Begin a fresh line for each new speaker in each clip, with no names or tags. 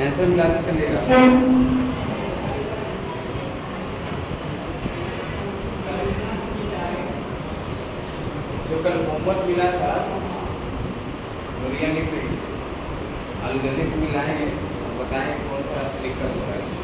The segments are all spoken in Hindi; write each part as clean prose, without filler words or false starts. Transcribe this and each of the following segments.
ऐसे मिलाना चलेगा। जो कल होमवर्क मिला था बढ़िया लिख रही, आलू जल्दी से मिलाएंगे और बताएंगे कौन सा दिक्कत हो रहा है।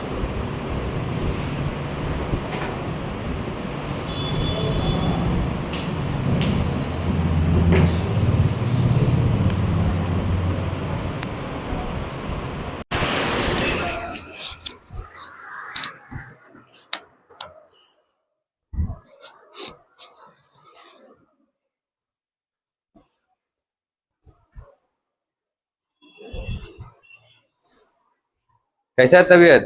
कैसा है तबीयत?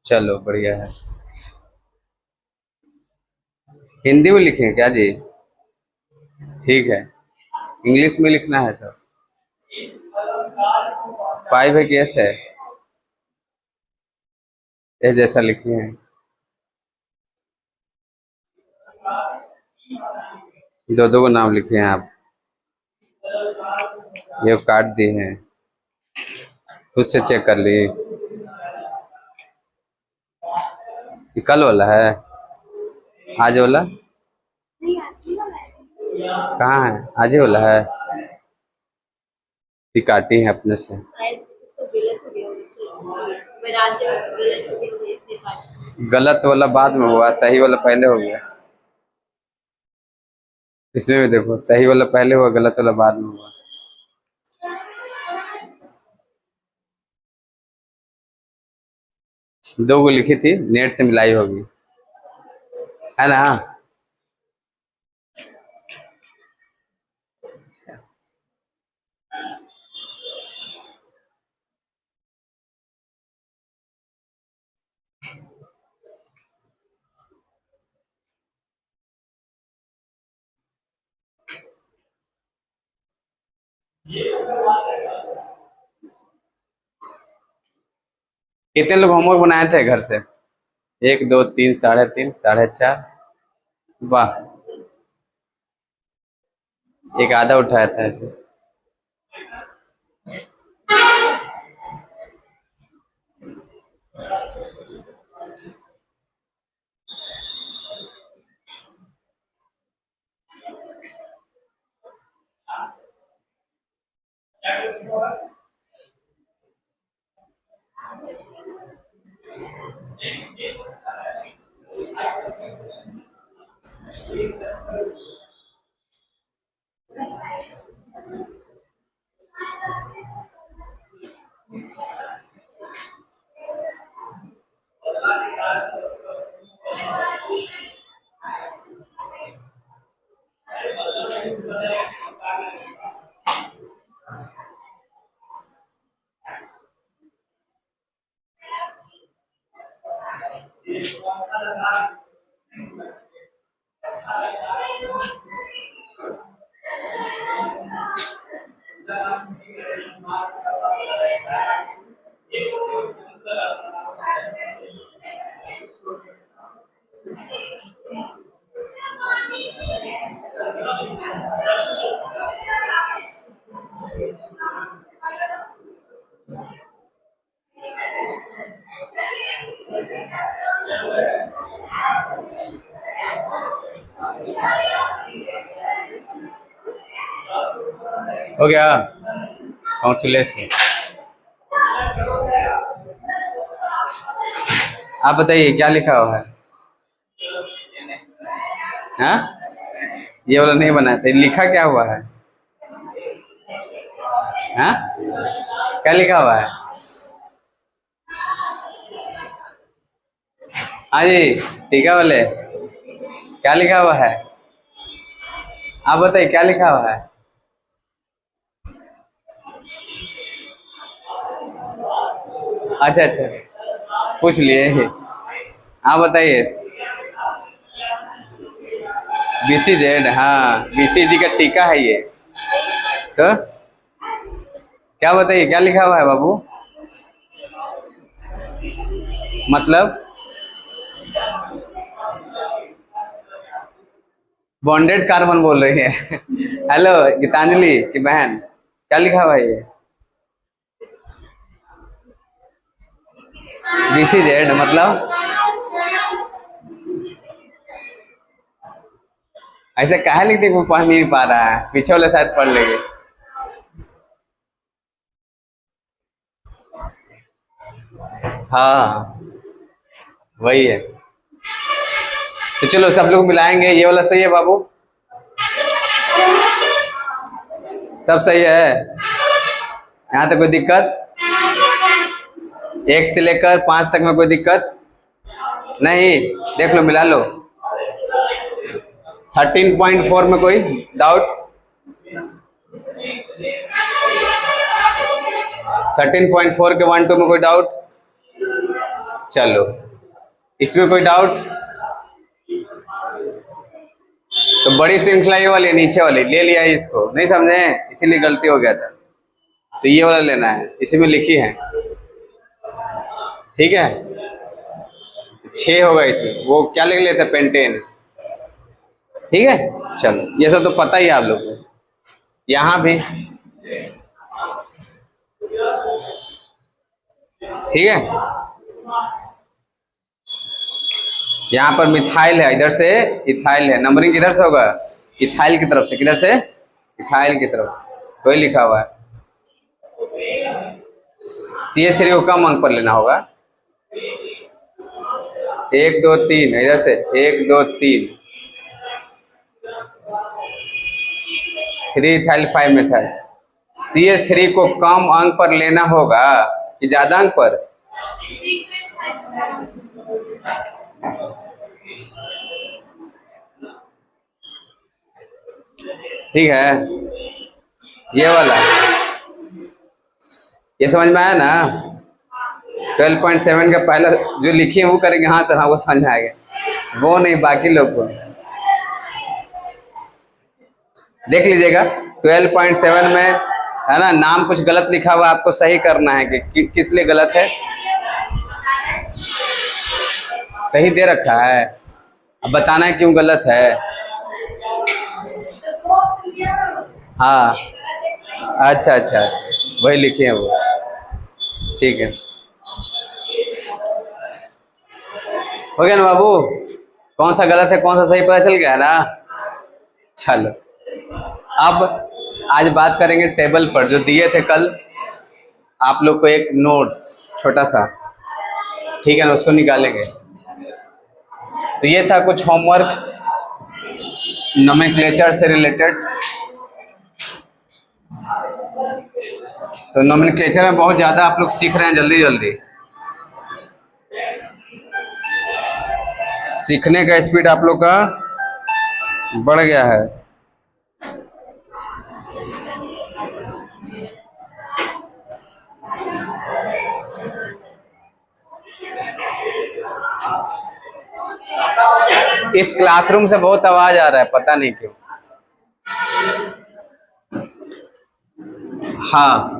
चलो बढ़िया है। हिंदी में लिखें क्या जी? ठीक है। इंग्लिश में लिखना है सर। 5 है कि एस है? एस जैसा लिखे हैं। दो दो को नाम लिखे हैं आप। ये काट दिए हैं। खुद से चेक कर लिए। ये कल वाला है? आज वाला कहाँ है? आज ही वाला है। ये काटी है अपने से। गलत वाला बाद में हुआ, सही वाला पहले हो गया। इसमें भी देखो, सही वाला पहले हुआ, गलत वाला बाद में हुआ। दो को लिखी थी, नेट से मिलाई होगी, है ना? कितने लोग होमवर्क बनाए थे घर से? 1 2 3 3.5 4.5। वाह। एक आधा उठाया था ऐसे। हो गया। कॉन्ग्रेचुलेशन। आप बताइए क्या लिखा हुआ है? हाँ, ये वाला नहीं बनाया था, लिखा क्या हुआ है? हाँ, क्या लिखा हुआ है? हाँ जी, टीका वाले, क्या लिखा हुआ है? आप बताइए क्या लिखा हुआ है? अच्छा अच्छा, पूछ लिए। हाँ बताइए। BCZ, हाँ BCG का टीका है ये। तो क्या बताइए क्या लिखा हुआ है बाबू? मतलब बॉन्डेड कार्बन बोल रही है। हेलो गीतांजलि की बहन, क्या लिखा हुआ है ये? BCZ मतलब ऐसे काहे लिखते वो पढ़ नहीं पा रहा है, पीछे वाले शायद पढ़ लेंगे। हाँ वही है। तो चलो सब लोग मिलाएंगे, ये वाला सही है बाबू, सब सही है, यहाँ तक कोई दिक्कत? 1 से लेकर 5 तक में कोई दिक्कत नहीं? देख लो मिला लो। 13.4 में कोई डाउट? 13.4 के 1 2 में कोई डाउट? चलो इसमें कोई डाउट? तो बड़ी श्रृंखला ये वाली नीचे वाली ले लिया है, इसको नहीं समझे इसीलिए गलती हो गया था। तो ये वाला लेना है, इसी में लिखी है, ठीक है। 6 होगा इसमें, वो क्या लिख लेते पेंटेन, ठीक है। चलो ये सब तो पता ही है आप लोग को। यहाँ भी ठीक है, यहाँ पर मिथाइल है, इधर से इथाइल है, नंबरिंग किधर से होगा? इथाइल की तरफ से, किधर से? इथाइल की तरफ, वही लिखा हुआ है। CH3 को कम अंक पर लेना होगा, 1 2 3, इधर से 1 2 3, 3 इथाइल 5 मिथाइल। CH3 को कम अंक पर लेना होगा कि ज्यादा अंक पर? ठीक है, ये वाला, ये समझ में आया ना? 12.7 का पहला जो लिखी है वो करेंगे, हाँ सर हाँ वो समझ में आ गया, वो नहीं बाकी लोग को देख लीजिएगा। 12.7 में है ना, नाम कुछ गलत लिखा हुआ, आपको सही करना है कि किस लिए गलत है। सही दे रखा है, अब बताना है क्यों गलत है। हाँ अच्छा अच्छा अच्छा, वही लिखे हैं वो, ठीक है। हो गया ना बाबू, कौन सा गलत है कौन सा सही पता चल गया ना। चलो अब आज बात करेंगे टेबल पर, जो दिए थे कल आप लोग को एक नोट्स छोटा सा, ठीक है ना, उसको निकालेंगे। तो ये था कुछ होमवर्क नोमेनक्लेचर से रिलेटेड। तो नोमेनक्लेचर में बहुत ज़्यादा आप लोग सीख रहे हैं, जल्दी जल्दी सीखने का स्पीड आप लोग का बढ़ गया है। इस क्लासरूम से बहुत आवाज आ रहा है, पता नहीं क्यों। हाँ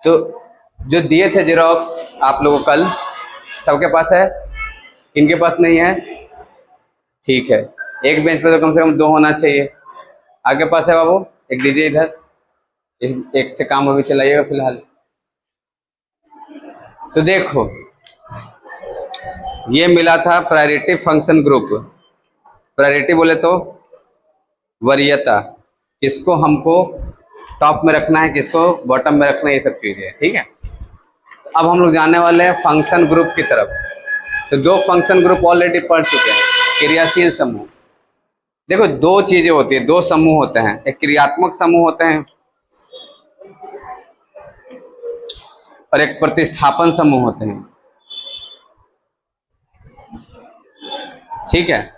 तो जो दिए थे जेरोक्स आप लोगों को कल, सबके पास है? इनके पास नहीं है? ठीक है, एक बेंच पे तो कम से कम 2 होना चाहिए। आपके पास है बाबू? एक दीजिए इधर, एक से काम अभी चलाइएगा फिलहाल। तो देखो ये मिला था प्रायोरिटी फंक्शन ग्रुप। प्रायोरिटी बोले तो वरीयता, किसको हमको टॉप में रखना है, किसको बॉटम में रखना है, ये सब चीजें, ठीक है। अब हम लोग जाने वाले हैं फंक्शन ग्रुप की तरफ। तो 2 फंक्शन ग्रुप ऑलरेडी पढ़ चुके हैं। क्रियाशील समूह, देखो 2 चीजें होती है, 2 समूह होते हैं, एक क्रियात्मक समूह होते हैं और एक प्रतिस्थापन समूह होते हैं, ठीक है।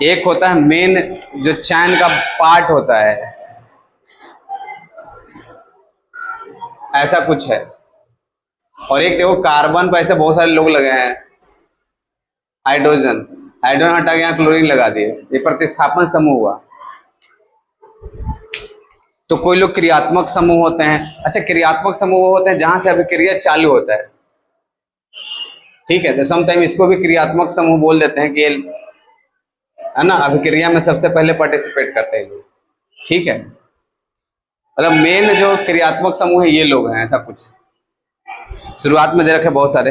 एक होता है मेन जो चैन का पार्ट होता है, ऐसा कुछ है, और एक देखो कार्बन पर ऐसे बहुत सारे लोग लगे हैं, हाइड्रोजन, हाइड्रोजन हटा के यहाँ क्लोरीन लगा दिए, ये प्रतिस्थापन समूह हुआ। तो कोई लोग क्रियात्मक समूह होते हैं। अच्छा, क्रियात्मक समूह होते हैं जहां से अभिक्रिया चालू होता है, ठीक है। तो समटाइम इसको भी क्रियात्मक समूह बोल देते हैं कि है ना, अभिक्रिया में सबसे पहले पार्टिसिपेट करते हैं लोग, ठीक है। मतलब मेन जो क्रियात्मक समूह है ये लोग हैं, ऐसा कुछ शुरुआत में दे रखे बहुत सारे।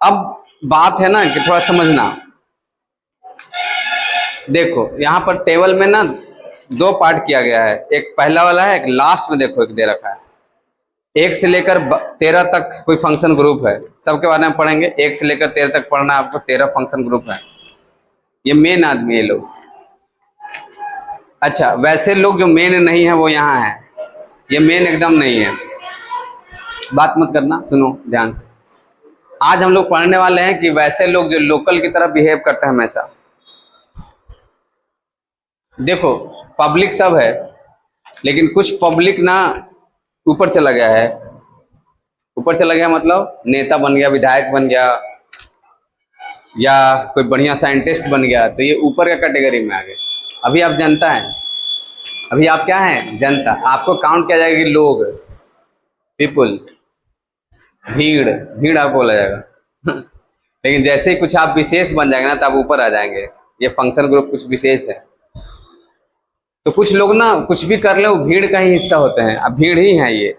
अब बात है ना कि थोड़ा समझना, देखो यहाँ पर टेबल में ना दो पार्ट किया गया है, एक पहला वाला है, एक लास्ट में देखो एक दे रखा है। 1 से लेकर 13 तक कोई फंक्शन ग्रुप है, सबके बारे में पढ़ेंगे। 1 से लेकर 13 तक पढ़ना आपको, 13 फंक्शन ग्रुप है। ये मेन आदमी, ये लोग। अच्छा, वैसे लोग जो मेन नहीं है वो यहाँ है, ये मेन एकदम नहीं है, बात मत करना, सुनो ध्यान से। आज हम लोग पढ़ने वाले हैं कि वैसे लोग जो लोकल की तरह बिहेव करते हैं हमेशा। देखो पब्लिक सब है, लेकिन कुछ पब्लिक ना ऊपर चला गया है। ऊपर चला गया मतलब नेता बन गया, विधायक बन गया, या कोई बढ़िया साइंटिस्ट बन गया, तो ये ऊपर का कैटेगरी में आ गए। अभी आप जनता हैं, अभी आप क्या हैं, जनता। आपको काउंट किया जाएगा कि लोग, पीपुल, भीड़, भीड़ आपको बोला जाएगा लेकिन जैसे ही कुछ आप विशेष बन जाएंगे ना, तो आप ऊपर आ जाएंगे। ये फंक्शन ग्रुप कुछ विशेष है। तो कुछ लोग ना कुछ भी कर ले वो भीड़ का ही हिस्सा होते हैं, अब भीड़ ही है ये,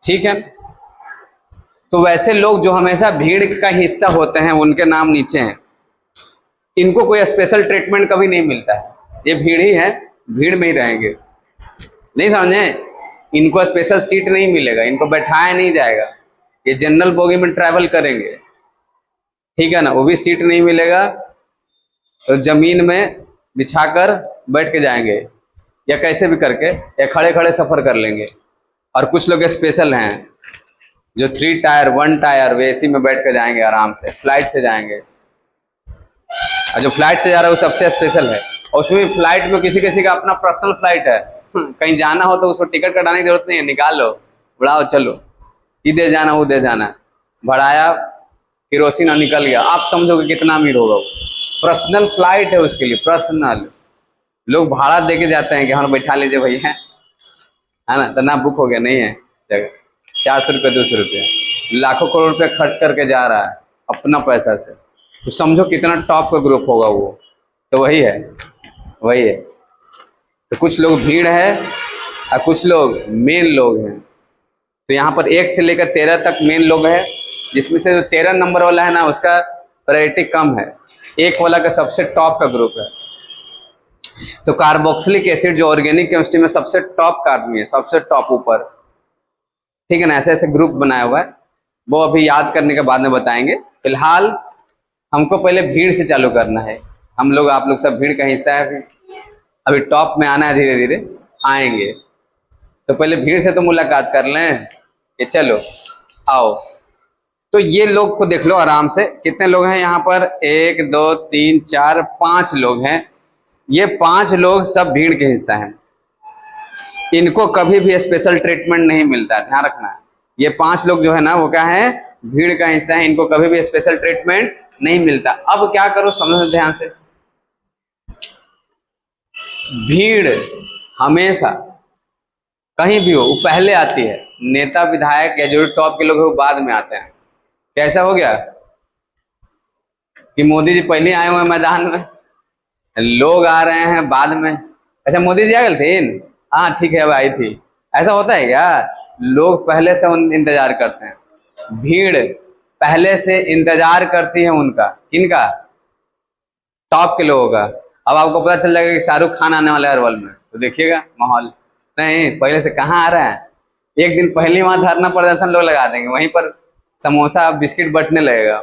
ठीक है। तो वैसे लोग जो हमेशा भीड़ का हिस्सा होते हैं उनके नाम नीचे हैं। इनको कोई स्पेशल ट्रीटमेंट कभी नहीं मिलता है, ये भीड़ ही है, भीड़ में ही रहेंगे, नहीं समझे। इनको स्पेशल सीट नहीं मिलेगा, इनको बैठाया नहीं जाएगा, ये जनरल बोगी में ट्रैवल करेंगे, ठीक है ना। वो भी सीट नहीं मिलेगा, तो जमीन में बिछाकर बैठ के जाएंगे, या कैसे भी करके, या खड़े खड़े सफर कर लेंगे। और कुछ लोग स्पेशल हैं जो 3 टायर 1 टायर वे एसी में बैठ के जाएंगे आराम से, फ्लाइट से जाएंगे। और जो फ्लाइट से जा रहा है वो सबसे स्पेशल है। और उसमें फ्लाइट में किसी किसी का अपना पर्सनल फ्लाइट है, कहीं जाना हो तो उसको टिकट कटाने की जरूरत नहीं है, निकाल लो, उड़ाओ, चलो, इधर जाना उधर जाना, भराया केरोसिन और निकल गया। आप समझोगे कितना अमीर होगा वो। पर्सनल फ्लाइट है उसके लिए, पर्सनल। लोग भाड़ा दे के जाते हैं कि हाँ बैठा लीजिए भैया, है ना, तो ना बुक हो गया, नहीं है जगह, 400 रुपये 200 रुपये, लाखों करोड़ रुपये खर्च करके जा रहा है अपना पैसा से। तो समझो कितना टॉप का ग्रुप होगा वो। तो वही है, वही है। तो कुछ लोग भीड़ है और कुछ लोग मेन लोग हैं। तो यहाँ पर 1 से लेकर 13 तक मेन लोग हैं, जिसमें से जो 13 नंबर वाला है ना उसका प्रायोरिटी कम है, 1 वाला का सबसे टॉप का ग्रुप है। तो कार्बोक्सिलिक एसिड जो ऑर्गेनिक केमिस्ट्री में सबसे टॉप का आदमी है, सबसे टॉप ऊपर, ठीक है ना। ऐसे ऐसे ग्रुप बनाया हुआ है, वो अभी याद करने के बाद में बताएंगे। फिलहाल हमको पहले भीड़ से चालू करना है। हम लोग, आप लोग सब भीड़ का हिस्सा है, अभी टॉप में आना है, धीरे धीरे आएंगे। तो पहले भीड़ से तो मुलाकात कर लें कि चलो आओ। तो ये लोग को देख लो आराम से, कितने लोग हैं यहाँ पर, 1 2 3 4 5 लोग हैं। ये 5 लोग सब भीड़ के हिस्सा हैं, इनको कभी भी स्पेशल ट्रीटमेंट नहीं मिलता, ध्यान रखना। ये 5 लोग जो है ना वो क्या है, भीड़ का हिस्सा है, इनको कभी भी स्पेशल ट्रीटमेंट नहीं मिलता। अब क्या करो, समझो ध्यान से। भीड़ हमेशा कहीं भी हो वो पहले आती है, नेता विधायक या जो टॉप के लोग हैं वो बाद में आते हैं। कैसा हो गया कि मोदी जी पहले आए हुए हैं मैदान में, लोग आ रहे हैं बाद में। अच्छा मोदी जी आ गए थे, हाँ ठीक है अब आई थी, ऐसा होता है क्या? लोग पहले से इंतजार करते हैं, भीड़ पहले से इंतजार करती है उनका, किनका? टॉप के लोगों का। अब आपको पता चल जाएगा कि शाहरुख खान आने वाला है अरवल में, तो देखिएगा माहौल। नहीं, पहले से कहाँ आ रहा है, एक दिन पहले वहां धरना प्रदर्शन लोग लगा देंगे, वहीं पर समोसा बिस्किट बंटने लगेगा।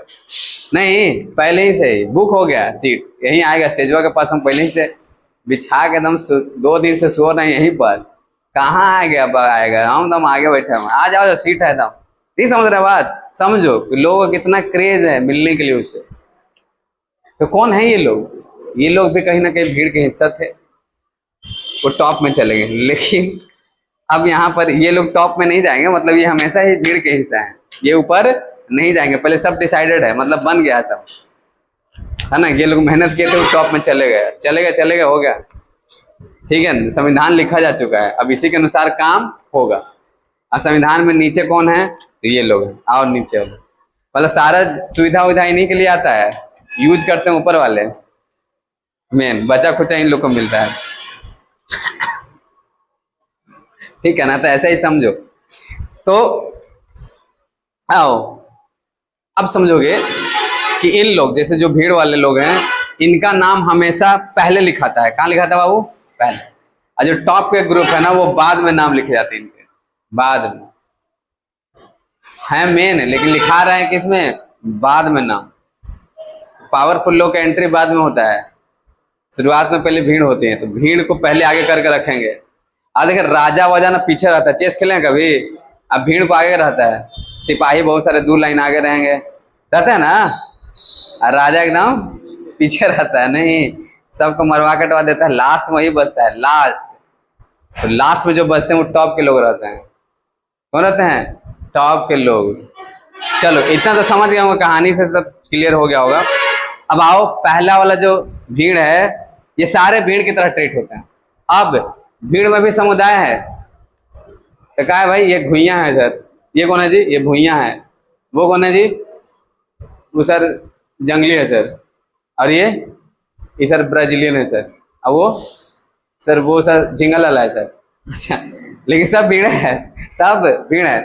नहीं, पहले ही से बुक हो गया सीट, यहीं आएगा स्टेजवा के पास, हम पहले ही से बिछा के एकदम 2 दिन से सो रहे हैं यहीं पर। कहाँ आएगा हम दम आगे बैठे हैं, आ जाओ सीट है दम। नहीं समझ रहे बात? समझो लोगों का कितना क्रेज है मिलने के लिए उससे। तो कौन है ये लोग? ये लोग भी कहीं ना कहीं भीड़ के हिस्सा थे, वो टॉप में चले गए। लेकिन अब यहाँ पर ये लोग टॉप में नहीं जाएंगे, मतलब ये हमेशा ही भीड़ के हिस्सा है, ये ऊपर नहीं जाएंगे। पहले सब डिसाइडेड है, मतलब बन गया सब, है ना। ये लोग मेहनत किए थे, वो टॉप में चले गए, हो गया, ठीक है। संविधान लिखा जा चुका है, अब इसी के अनुसार काम होगा। और संविधान में नीचे कौन है? तो ये लोग हैं। और नीचे मतलब सारा सुविधा उविधा इन्हीं के लिए आता है, यूज करते हैं ऊपर वाले, मेन बचा खुचा इन लोग को मिलता है। ठीक है ना, तो ऐसा ही समझो। तो आओ अब समझोगे कि इन लोग जैसे जो भीड़ वाले लोग हैं, इनका नाम हमेशा पहले लिखाता है। कहाँ लिखाता है बाबू? पहले। और जो टॉप के ग्रुप है ना, वो बाद में नाम लिखे जाते हैं इनके, बाद में है मेन, लेकिन लिखा रहे हैं किसमें? बाद में नाम। पावरफुल लोग का एंट्री बाद में होता है, शुरुआत में पहले भीड़ होती है, तो भीड़ को पहले आगे करके रखेंगे। देखिए राजा वाजा ना पीछे रहता है, चेस खेलें कभी, अब भीड़ को आगे रहता है, सिपाही बहुत सारे 2 लाइन आगे रहेंगे, रहता है ना, और राजा एकदम पीछे रहता है। नहीं, सबको मरवा कटवा देता है, लास्ट में वही बचता है, लास्ट। तो लास्ट में जो बचते हैं वो टॉप के लोग रहते हैं। कौन रहते हैं? टॉप के लोग। चलो इतना तो समझ गया होगा, कहानी से सब क्लियर हो गया होगा। अब आओ, पहला वाला जो भीड़ है, ये सारे भीड़ की तरह ट्रीट होते हैं। अब भीड़ में भी समुदाय है, तो क्या है भाई? ये घुइयां है सर। ये कौन है जी? ये भुइयां है। वो कौन है जी? वो सर जंगली है सर। और ये सर ब्राजीलियन है सर। और वो सर झिंगा लाला है सर। अच्छा, लेकिन सब भीड़ है, सब भीड़ है।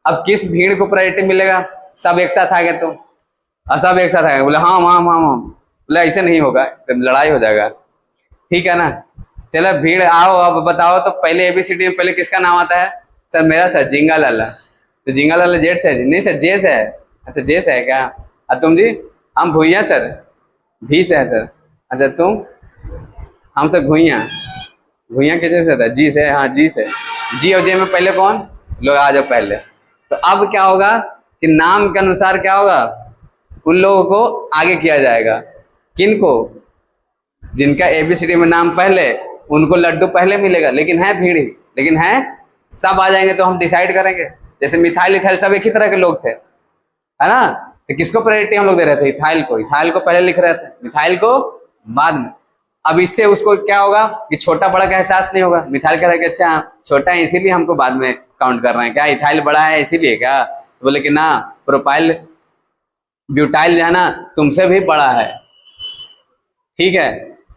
अब किस भीड़ को प्रायोरिटी मिलेगा? सब एक साथ आ गए तो, और सब एक साथ आ गए, बोले हाँ हाँ हाँ हाँ, बोले ऐसे नहीं होगा, तो लड़ाई हो जाएगा। ठीक है ना? चलो भीड़ आओ, अब बताओ तो पहले ABCD में पहले किसका नाम आता है? सर मेरा सर झिंगा लाला। तो झिंगा लाला जेड से है? नहीं सर जे से है। अच्छा जे से है क्या? और तुम जी? हम भुइया सर, भी से है सर। अच्छा तुम? हम सर घुइया। घुइया किस से था? जी से। हाँ जी से। जी और जे में पहले कौन? लोग आ जाओ पहले। तो अब क्या होगा कि नाम के अनुसार क्या होगा, उन लोगों को आगे किया जाएगा। किन को? जिनका ABCD में नाम पहले, उनको लड्डू पहले मिलेगा, लेकिन है भीड़ ही, लेकिन है सब आ जाएंगे तो हम डिसाइड करेंगे। जैसे मिथाइल इथाइल सब एक ही तरह के लोग थे, है ना, तो किसको प्रायोरिटी हम लोग दे रहे थे? इथाइल को। इथाइल को पहले लिख रहे थे, मिथाइल को बाद में। अब इससे उसको क्या होगा कि छोटा बड़ा का एहसास नहीं होगा। मिथाइल कह रहा है कि अच्छा छोटा है इसीलिए हमको बाद में काउंट कर रहे हैं क्या? इथाइल बड़ा है इसीलिए क्या? तो बोले कि ना, प्रोपाइल ब्यूटाइल जो है ना तुमसे भी बड़ा है, ठीक है,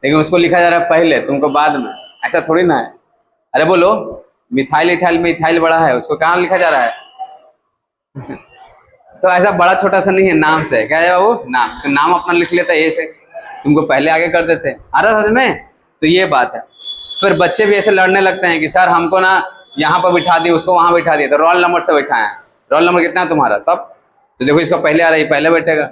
लेकिन उसको लिखा जा रहा है पहले, तुमको बाद में। ऐसा थोड़ी ना है। अरे बोलो, मिथाइल इथाइल में इथाइल बड़ा है, उसको कहाँ लिखा जा रहा है? तो ऐसा बड़ा छोटा सा नहीं है, नाम से। क्या है वो? नाम। तो नाम अपना लिख लेता है ये से, तुमको पहले आगे कर देते। आ रहा समझ में? तो ये बात है। फिर बच्चे भी ऐसे लड़ने लगते हैं कि सर हमको ना यहाँ पर बिठा दिए, उसको वहां बिठा दिए, तो रोल नंबर से बैठा है। रोल नंबर कितना है तुम्हारा? तब तो देखो इसको पहले आ रही, पहले बैठेगा।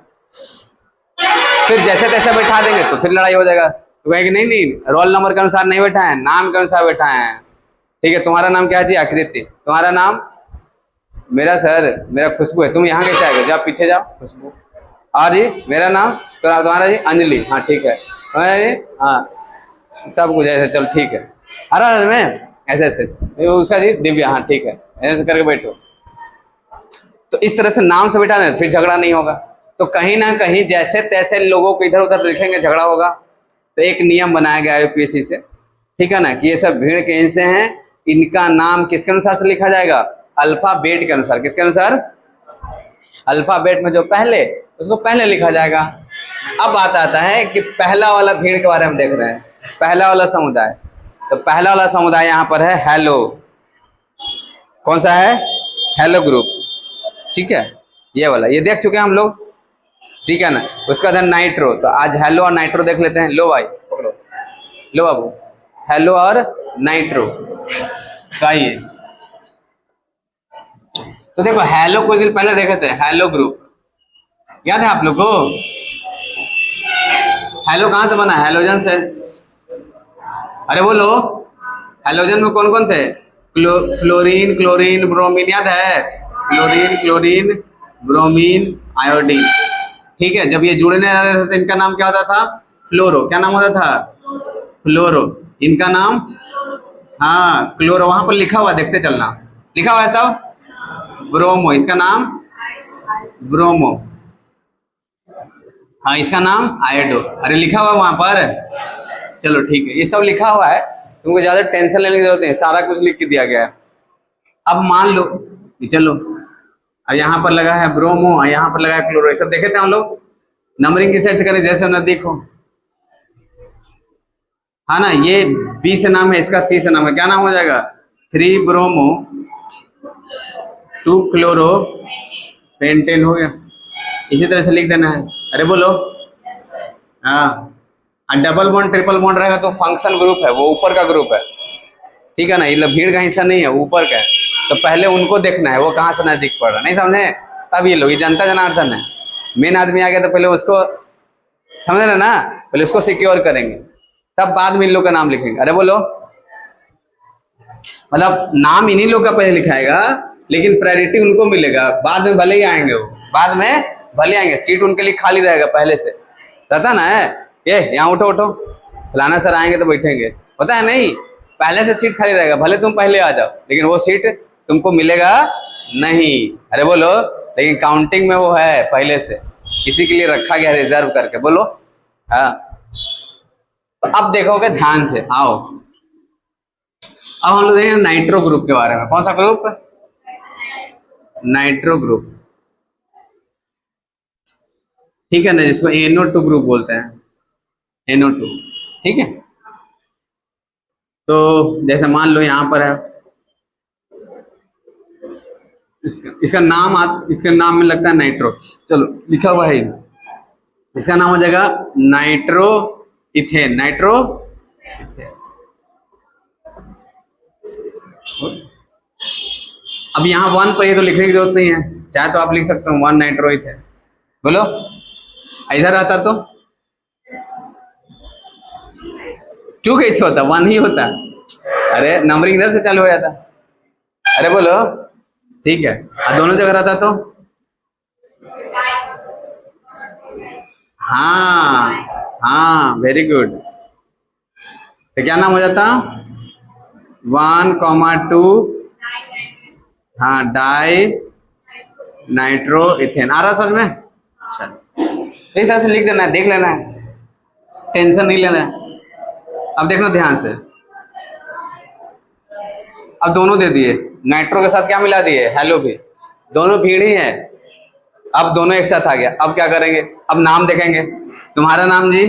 फिर जैसे तैसे बैठा देंगे तो फिर लड़ाई हो जाएगा। तो कहेंगे नहीं नहीं, रोल नंबर के अनुसार नहीं बैठा है, नाम के अनुसार बैठा है। ठीक है, तुम्हारा नाम क्या है जी? आकृति। तुम्हारा नाम? मेरा सर, मेरा खुशबू है। तुम यहाँ कैसे आ गए? जाओ पीछे जाओ, खुशबू। और जी मेरा नाम? तो तुम्हारा जी? अंजलि। हाँ ठीक है। तुम्हारा जी? हाँ सब कुछ ऐसे, चलो ठीक है। अरे में ऐसे ऐसे, उसका जी? दिव्या। हाँ ठीक है, ऐसे करके बैठो। तो इस तरह से नाम से बैठा दें, फिर झगड़ा नहीं होगा। तो कहीं ना कहीं जैसे तैसे लोगों को इधर उधर लिखेंगे, झगड़ा होगा। तो एक नियम बनाया गया है UPSC से, ठीक है ना, कि ये सब भीड़ के हिस्से हैं, इनका नाम किसके अनुसार से लिखा जाएगा? अल्फाबेट के अनुसार। किसके अनुसार? अल्फाबेट में जो पहले, उसको पहले लिखा जाएगा। अब बात आता है कि पहला वाला भीड़ के बारे में देख रहे हैं, पहला वाला समुदाय। तो पहला वाला समुदाय यहाँ पर है हेलो। कौन सा है? Hello group. ठीक है, ये वाला ये देख चुके हैं हम लोग, ठीक है ना। उसका था नाइट्रो। तो आज हेलो और नाइट्रो देख लेते हैं। लो भाई पकड़ो, लो बाबू, हेलो और नाइट्रो का ये। तो देखो हेलो कुछ दिन पहले देखे थे, हेलो ग्रुप, याद है आप लोग को? हेलो कहाँ से बना? हेलोजन से। अरे बोलो, हेलोजन में कौन कौन थे? फ्लोरीन, क्लोरीन, ब्रोमीन, याद है? Chlorine, chlorine, bromine, iodine. ठीक है, जब ये जुड़ने वाले थे तो इनका नाम क्या होता था? फ्लोरो। क्या नाम होता था? फ्लोरो। इनका नाम? हाँ क्लोरो। वहां पर लिखा हुआ, देखते चलना, लिखा हुआ है सब। ब्रोमो। इसका नाम? ब्रोमो। हाँ इसका नाम? आयोडो। अरे लिखा हुआ वहां पर, चलो ठीक है, ये सब लिखा हुआ है, तुमको ज्यादा टेंशन लेने की जरूरत नहीं, सारा कुछ लिख के दिया गया है। अब मान लो, चलो अब यहाँ पर लगा है ब्रोमो, यहाँ पर लगा है क्लोरो। सब देखे थे हम लोग, नंबरिंग की सेट करें जैसे नजदीक हो। हाँ ना, ये बी से नाम है, इसका सी से नाम है, क्या नाम हो जाएगा? 3 ब्रोमो 2 क्लोरो पेंटेन हो गया। इसी तरह से लिख देना है। अरे बोलो। हाँ, और डबल बॉन्ड ट्रिपल बॉन्ड रहेगा तो फंक्शन ग्रुप है, वो ऊपर का ग्रुप है, ठीक है ना, ये भीड़ का हिस्सा नहीं है, ऊपर का है। तो पहले उनको देखना है वो कहाँ से नजदीक पड़ रहा, नहीं समझे? तब ये लोग, ये जनता जनार्दन है, मेन आदमी आ गया तो पहले उसको समझ रहे ना, पहले उसको सिक्योर करेंगे, तब बाद में इन लोग का नाम लिखेंगे। अरे बोलो, मतलब नाम इन्हीं लोग का पहले लिखाएगा, लेकिन प्रायोरिटी उनको मिलेगा, बाद में भले ही आएंगे वो, बाद में भले आएंगे, सीट उनके लिए खाली रहेगा पहले से रहता ना है। ये यहाँ उठो उठो, फलाना सर आएंगे तो बैठेंगे, पता है नहीं, पहले से सीट खाली रहेगा, भले तुम पहले आ जाओ लेकिन वो सीट तुमको मिलेगा नहीं। अरे बोलो, लेकिन काउंटिंग में वो है पहले से, किसी के लिए रखा गया रिजर्व करके। बोलो हाँ। तो अब देखोगे ध्यान से, आओ अब हम लोग देखेंगे नाइट्रो ग्रुप के बारे में। कौन सा ग्रुप? नाइट्रो ग्रुप, ठीक है ना, जिसको NO2 ग्रुप बोलते हैं, NO2, ठीक है। तो जैसे मान लो यहाँ पर है, इसका नाम इसके नाम में लगता है नाइट्रो, चलो लिखा हुआ है, इसका नाम हो जाएगा नाइट्रो इथेन, नाइट्रो इथेन। अब यहाँ 1 पर ये तो लिखने की जरूरत नहीं है, चाहे तो आप लिख सकते हो 1 नाइट्रो इथेन। बोलो, इधर आता तो 2 कैसे होता, 1 ही होता। अरे नंबरिंग इधर से चालू हो जाता। अरे बोलो, ठीक है, और दोनों जगह रहता तो हाँ हाँ, वेरी गुड। तो क्या नाम हो जाता? 1,2 हाँ, डाई नाइट्रो इथेन। आ रहा समझ में? चलो इस तरह से लिख देना है, देख लेना है, टेंशन नहीं लेना है। अब देखना ध्यान से, अब दोनों दे दिए, नाइट्रो के साथ क्या मिला दिए? हेलो भी, दोनों भीड़ ही है, अब दोनों एक साथ आ गया। अब क्या करेंगे? अब नाम देखेंगे। तुम्हारा नाम जी?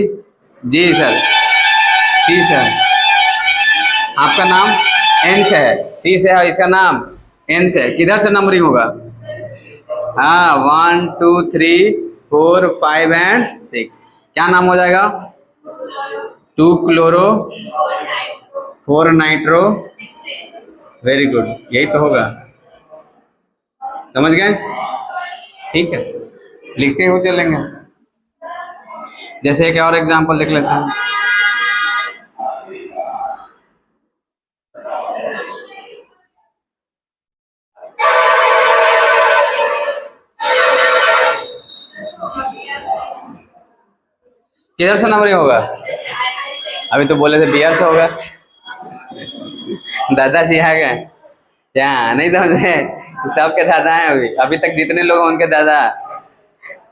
जी सर। सी सर। आपका नाम एन से है, सी से है, इसका नाम एन से है। किधर से नंबरिंग होगा? हाँ, 1 2 3 4 5 एंड 6। क्या नाम हो जाएगा? 2 क्लोरो 4 नाइट्रो। वेरी गुड, यही तो होगा, समझ गए? ठीक है, लिखते हुए चलेंगे। जैसे एक और एग्जांपल देख लेते हैं। किधर से नंबरिंग होगा? अभी तो बोले थे बियर से होगा। दादाजी आ गए क्या? नहीं समझे? सबके दादा हैं, अभी तक जितने लोग हैं उनके दादा।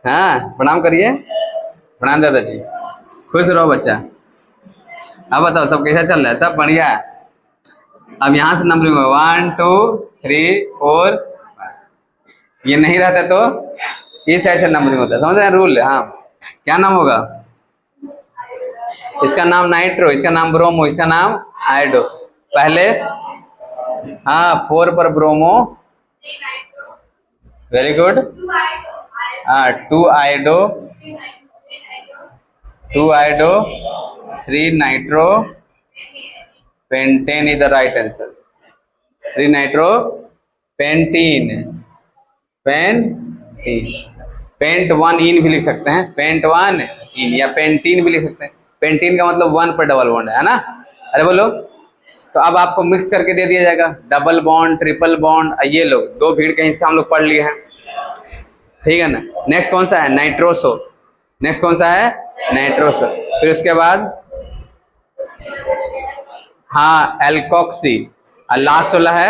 हाँ, प्रणाम करिए। प्रणाम दादाजी, खुश रहो बच्चा। अब बताओ सब कैसा चल रहा है? सब बढ़िया। अब यहाँ से नंबरिंग होगा 1 2 3 4। ये नहीं रहता तो इस साइड से नंबरिंग होता है, समझ रहे हैं रूल? हाँ, क्या नाम होगा? इसका नाम नाइट्रो, इसका नाम ब्रोमो, इसका नाम आयोडो। पहले हाँ 4 पर ब्रोमो, वेरी गुड। हाँ 2 iodo 3 nitro pentane is the right answer. 3 nitro pentene, pent 1 इन भी लिख सकते हैं, पेंट 1 इन, या पेंटीन भी लिख सकते हैं। पेंटीन का मतलब 1 पर डबल बॉन्ड है ना। अरे बोलो, तो अब आपको मिक्स करके दे दिया जाएगा, डबल बॉन्ड ट्रिपल बॉन्ड। ये लोग 2 भीड़ के हिस्सा हम लोग पढ़ लिए हैं, ठीक है ना। नेक्स्ट कौन सा है? नाइट्रोसो। नेक्स्ट कौन सा है? नाइट्रोसो। फिर उसके बाद हाँ एल्कोक्सी, और लास्ट वाला है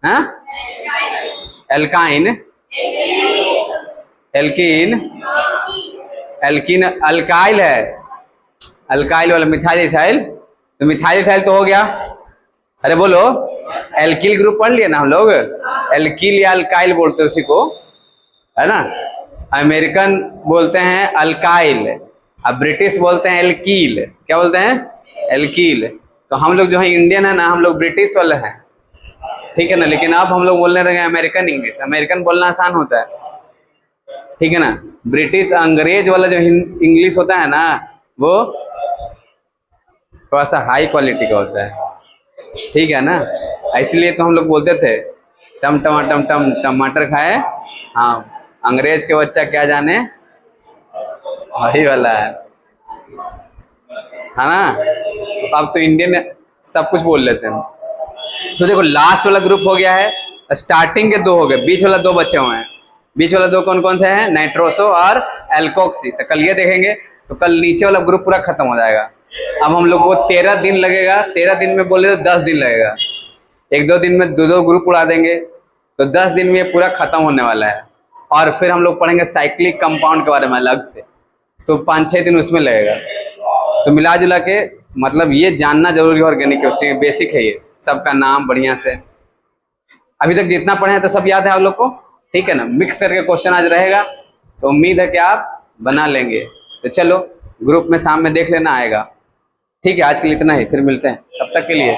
हाँ एल्काइन, एल्कीन, एल्कीन अल्काइल है, अल्काइल वाला मिथाइल इथाइल। तो मिथाइल इथाइल तो हो गया, अरे बोलो, एल्किल ग्रुप पढ़ लिया ना हम लोग, एल्किल या अल्काइल बोलते हैं उसी को, है ना। अमेरिकन बोलते हैं अल्काइल, अब ब्रिटिश बोलते हैं एल्कील। क्या बोलते हैं? एल्कील। तो हम लोग जो है इंडियन है ना, हम लोग ब्रिटिश वाले हैं, ठीक है ना। लेकिन अब हम लोग बोलने लगे अमेरिकन इंग्लिश। अमेरिकन बोलना आसान होता है, ठीक है ना। ब्रिटिश अंग्रेज वाला जो इंग्लिश होता है ना, वो थोड़ा सा हाई क्वालिटी का होता है, ठीक है ना। इसलिए तो हम लोग बोलते थे टम टमाटम टम टमाटर खाए, हाँ अंग्रेज के बच्चा क्या जाने, वही वाला है ना। तो अब तो इंडियन सब कुछ बोल लेते हैं। तो देखो लास्ट वाला ग्रुप हो गया है, स्टार्टिंग के दो हो गए, बीच वाला दो बचे हुए हैं। बीच वाला दो कौन कौन से हैं? नाइट्रोसो और एल्कोक्सी। तो कल ये देखेंगे, तो कल नीचे वाला ग्रुप पूरा खत्म हो जाएगा। अब हम लोग को 13 दिन लगेगा, 13 दिन में बोले तो 10 दिन लगेगा, एक दो दिन में दो दो ग्रुप उड़ा देंगे, तो 10 दिन में ये पूरा खत्म होने वाला है। और फिर हम लोग पढ़ेंगे साइक्लिक कंपाउंड के बारे में अलग से, तो 5-6 दिन उसमें लगेगा। तो मिला जुला के मतलब ये जानना जरूरी है, ऑर्गेनिक केमिस्ट्री बेसिक है ये, सबका नाम बढ़िया से। अभी तक जितना पढ़े हैं तो सब याद है आप लोग को, ठीक है ना। मिक्स करके क्वेश्चन आज रहेगा, तो उम्मीद है कि आप बना लेंगे। तो चलो ग्रुप में शाम में देख लेना आएगा, ठीक है। आज के लिए इतना ही, फिर मिलते हैं, तब तक के लिए